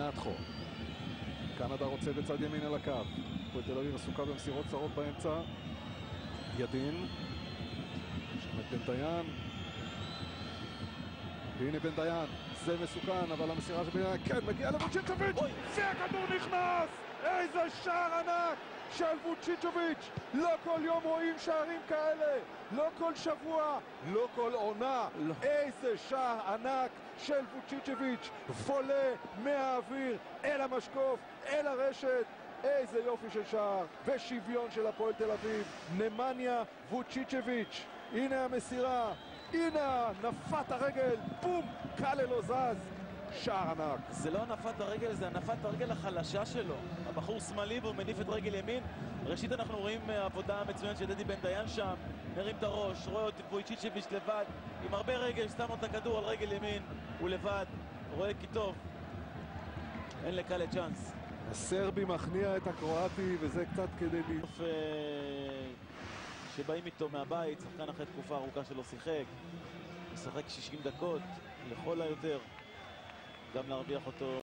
נתחו. קנדה רוצה בצד ימין על הקו. הפועל תל אביב עסוקה במסירות צרות באמצע. ידין. שם את בנטיין. והנה בנטיין. זה מסוכן, אבל המסירה של בנטיין כן מגיעה לווצ'יצ'וביץ' והכדור נכנס! איזה שער ענק של ווצ'יצ'וביץ'. לא כל יום רואים שערים כאלה, לא כל שבוע, לא כל עונה. איזה שער ענק של ווצ'יצ'וביץ', וולה מהאוויר אל המשקוף, אל הרשת. איזה יופי של שער ושוויון של הפועל תל אביב. נמניה ווצ'יצ'וביץ', הנה המסירה, הנה נפת הרגל, בום, קאלה לא זז. שער ענק. זה לא נפת הרגל, זה נפת הרגל החלשה שלו. הבחור שמאלי והוא מניף את רגל ימין. ראשית אנחנו רואים עבודה מצוינת של דדי בנטיין שם, מרים את הראש, רואה את ווצ'יצ'וביץ' לבד עם הרבה רגל, שם לו את הכדור על רגל ימין, הוא לבד, רואה כי טוב, אין לקאלה צ'אנס. הסרבי מכניע את הקרואטי, וזה קצת כדי שבאים איתו מהבית, שחקן אחרי תקופה ארוכה שלא שיחק, משחק 60 דקות לכל היותר, גם להרוויח אותו